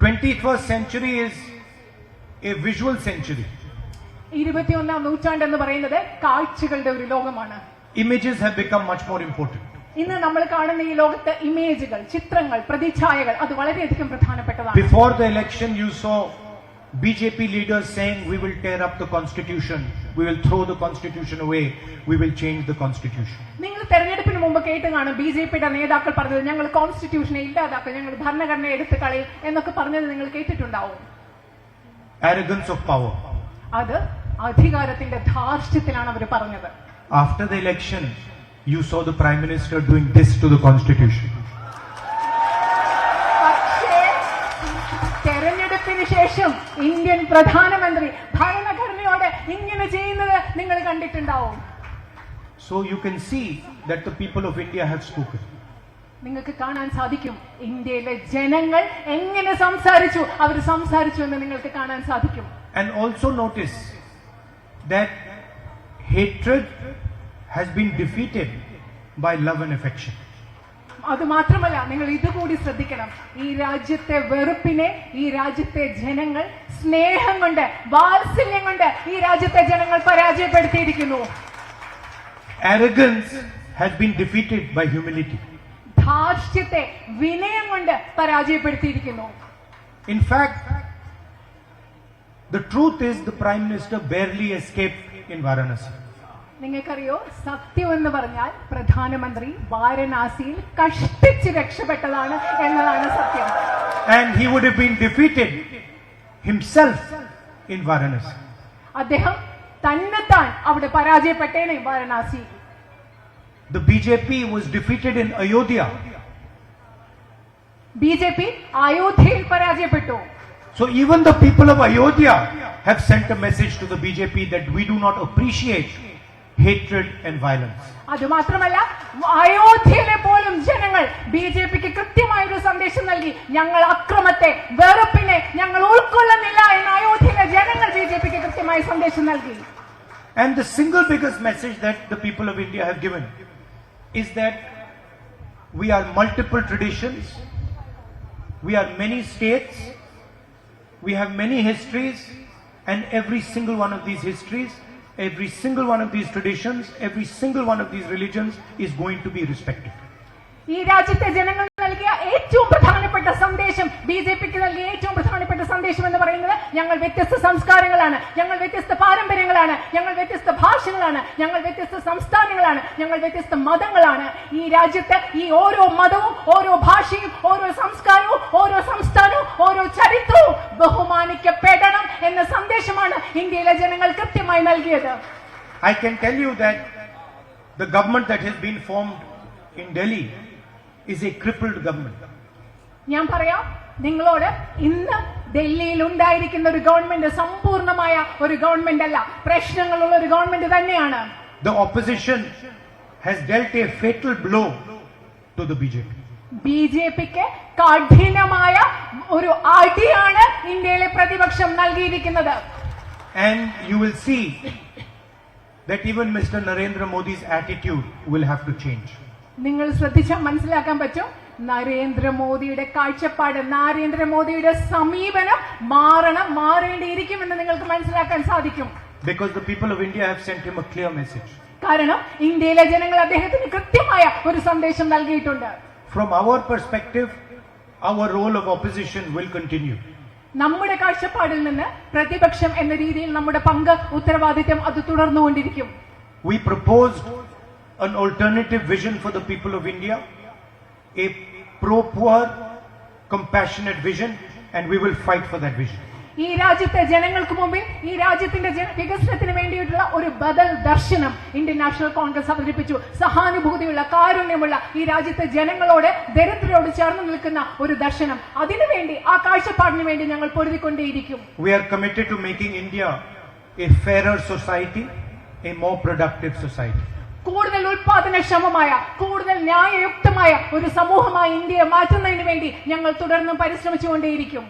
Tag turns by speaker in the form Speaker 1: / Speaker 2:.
Speaker 1: 21st century is a visual century.
Speaker 2: 21ാം നൂറ്റാണ്ട് എന്ന് പറയുന്നത് കാഴ്ചകളുടെ ഒരു ലോകമാണ്.
Speaker 1: Images have become much more important.
Speaker 2: ഇന്ന് നമ്മൾ കാണുന്ന ഈ ലോകത്ത് ഇമേജുകൾ, ചിത്രങ്ങൾ, പ്രതിച്ഛായകൾ അത് വളരെയധികം പ്രധാനപ്പെട്ടതാണ്.
Speaker 1: Before the election, you saw BJP leaders saying, we will tear up the constitution, we will throw the constitution away, we will change the constitution.
Speaker 2: നിങ്ങൾ തെരഞ്ഞെടുപ്പിന് മുമ്പ് കേട്ട് കാണും ബിജെപിയുടെ നേതാക്കൾ പറഞ്ഞത്, ഞങ്ങൾ കോൺസ്റ്റിറ്റ്യൂഷനെ ഇല്ലാതാക്കും, ഞങ്ങൾ ഭരണഘടന എടുത്തു കളയും എന്നൊക്കെ പറഞ്ഞത് നിങ്ങൾ കേട്ടിട്ടുണ്ടാവും.
Speaker 1: Arrogance of power.
Speaker 2: അത് അധികാരത്തിന്റെ ധാർഷ്ട്യത്തിലാണ് അവർ പറഞ്ഞത്.
Speaker 1: After the election, you saw the Prime Minister doing this to the constitution.
Speaker 2: പക്ഷേ തെരഞ്ഞെടുപ്പിന് ശേഷം ഇന്ത്യൻ പ്രധാനമന്ത്രി ഭരണഘടനയോട് ഇങ്ങനെ ചെയ്യുന്നത് നിങ്ങൾ കണ്ടിട്ടുണ്ടാവും.
Speaker 1: So you can see that the people of India have spoken.
Speaker 2: നിങ്ങൾക്ക് കാണാൻ സാധിക്കും ഇന്ത്യയിലെ ജനങ്ങൾ എങ്ങനെ സംസാരിച്ചു, അവർ സംസാരിച്ചു എന്ന് നിങ്ങൾക്ക് കാണാൻ സാധിക്കും.
Speaker 1: And also notice that hatred has been defeated by love and affection.
Speaker 2: അത് മാത്രമല്ല, നിങ്ങൾ ഇതുകൂടി ശ്രദ്ധിക്കണം, ഈ രാജ്യത്തെ വെറുപ്പിനെ ഈ രാജ്യത്തെ ജനങ്ങൾ സ്നേഹം കൊണ്ട്, വാത്സല്യം കൊണ്ട് ഈ രാജ്യത്തെ ജനങ്ങൾ പരാജയപ്പെടുത്തിയിരിക്കുന്നു.
Speaker 1: Arrogance has been defeated by humility.
Speaker 2: ധാർഷ്ട്യത്തെ വിനയം കൊണ്ട് പരാജയപ്പെടുത്തിയിരിക്കുന്നു.
Speaker 1: In fact, the truth is the Prime Minister barely escaped in Varanasi.
Speaker 2: നിങ്ങൾക്കറിയോ, സത്യം എന്ന് പറഞ്ഞാൽ പ്രധാനമന്ത്രി വാരണാസിയിൽ കഷ്ടിച്ച് രക്ഷപ്പെട്ടതാണ് എന്നതാണ് സത്യം.
Speaker 1: And he would have been defeated himself in Varanasi.
Speaker 2: അദ്ദേഹം തന്നെത്താൻ അവിടെ പരാജയപ്പെട്ടേനെ Varanasi.
Speaker 1: The BJP was defeated in Ayodhya.
Speaker 2: BJP അയോധ്യയിൽ പരാജയപ്പെട്ടു.
Speaker 1: So even the people of Ayodhya have sent a message to the BJP that we do not appreciate hatred and violence.
Speaker 2: അതുമാത്രമല്ല, അയോധ്യയിലെ പോലും ജനങ്ങൾ ബിജെപിക്ക് കൃത്യമായൊരു സന്ദേശം നൽകി. ഞങ്ങൾ അക്രമത്തെ, വെറുപ്പിനെ ഞങ്ങൾ ഉൾക്കൊള്ളുന്നില്ല എന്ന് അയോധ്യയിലെ ജനങ്ങൾ ബിജെപിക്ക് കൃത്യമായ സന്ദേശം നൽകി.
Speaker 1: And the single biggest message that the people of India have given is that we are multiple traditions, we are many states, we have many histories, and every single one of these histories, every single one of these traditions, every single one of these religions is going to be respected.
Speaker 2: ഈ രാജ്യത്തെ ജനങ്ങൾ നൽകിയ ഏറ്റവും പ്രധാനപ്പെട്ട സന്ദേശം, ബിജെപിക്ക് നൽകിയ ഏറ്റവും പ്രധാനപ്പെട്ട സന്ദേശം എന്ന് പറയുന്നത്, ഞങ്ങൾ വ്യത്യസ്ത സംസ്കാരങ്ങളാണ്, ഞങ്ങൾ വ്യത്യസ്ത പാരമ്പര്യങ്ങളാണ്, ഞങ്ങൾ വ്യത്യസ്ത ഭാഷകളാണ്, ഞങ്ങൾ വ്യത്യസ്ത സംസ്ഥാനങ്ങളാണ്, ഞങ്ങൾ വ്യത്യസ്ത മതങ്ങളാണ്. ഈ രാജ്യത്ത് ഈ ഓരോ മതവും, ഓരോ ഭാഷയും, ഓരോ സംസ്കാരവും, ഓരോ സംസ്ഥാനവും, ഓരോ ചരിത്രവും ബഹുമാനിക്കപ്പെടണം എന്ന സന്ദേശമാണ് ഇന്ത്യയിലെ ജനങ്ങൾ കൃത്യമായി നൽകിയത്.
Speaker 1: I can tell you that the government that has been formed in Delhi is a crippled government.
Speaker 2: ഞാൻ പറയാം നിങ്ങളോട്, ഇന്ന് ഡൽഹിയിൽ ഉണ്ടായിരിക്കുന്ന ഒരു ഗവൺമെന്റ് സമ്പൂർണമായ ഒരു ഗവൺമെന്റ് അല്ല, പ്രശ്നങ്ങളുള്ള ഒരു ഗവൺമെന്റ് തന്നെയാണ്.
Speaker 1: The opposition has dealt a fatal blow to the BJP.
Speaker 2: ബിജെപിക്ക് കഠിനമായ ഒരു അടിയാണ് ഇന്ത്യയിലെ പ്രതിപക്ഷം നൽകിയിരിക്കുന്നത്.
Speaker 1: And you will see that even Mr. Narendra Modi's attitude will have to change.
Speaker 2: നിങ്ങൾ ശ്രദ്ധിച്ചാൽ മനസ്സിലാക്കാൻ പറ്റും, നരേന്ദ്രമോദിയുടെ കാഴ്ചപ്പാട്, നരേന്ദ്രമോദിയുടെ സമീപനം മാറേണ്ടിയിരിക്കുമെന്ന് നിങ്ങൾക്ക് മനസ്സിലാക്കാൻ സാധിക്കും.
Speaker 1: Because the people of India have sent him a clear message.
Speaker 2: കാരണം ഇന്ത്യയിലെ ജനങ്ങൾ അദ്ദേഹത്തിന് കൃത്യമായ ഒരു സന്ദേശം നൽകിയിട്ടുണ്ട്.
Speaker 1: From our perspective, our role of opposition will continue.
Speaker 2: നമ്മുടെ കാഴ്ചപ്പാടിൽ നിന്ന് പ്രതിപക്ഷം എന്ന രീതിയിൽ നമ്മുടെ പങ്ക്, ഉത്തരവാദിത്വം അത് തുടർന്നുകൊണ്ടിരിക്കും.
Speaker 1: We proposed an alternative vision for the people of India, a pro-poor, compassionate vision, and we will fight for that vision.
Speaker 2: ഈ രാജ്യത്തെ ജനങ്ങൾക്ക് മുമ്പിൽ ഈ രാജ്യത്തിന്റെ വികസനത്തിന് വേണ്ടിയിട്ടുള്ള ഒരു ബദൽ ദർശനം ഇന്ത്യൻ നാഷണൽ കോൺഗ്രസ് അവതരിപ്പിച്ചു. സഹാനുഭൂതിയുള്ള, കാരുണ്യമുള്ള, ഈ രാജ്യത്തെ ജനങ്ങളോട്, ദരിദ്രരോട് ചേർന്ന് നിൽക്കുന്ന ഒരു ദർശനം. അതിനുവേണ്ടി, ആ കാഴ്ചപ്പാടിന് വേണ്ടി ഞങ്ങൾ പൊരുതിക്കൊണ്ടേയിരിക്കും.
Speaker 1: We are committed to making India a fairer society, a more productive society.
Speaker 2: കൂടുതൽ ഉൽപാദനക്ഷമമായ, കൂടുതൽ ന്യായയുക്തമായ ഒരു സമൂഹമായി ഇന്ത്യയെ മാറ്റുന്നതിന് വേണ്ടി ഞങ്ങൾ തുടർന്നും പരിശ്രമിച്ചുകൊണ്ടേയിരിക്കും.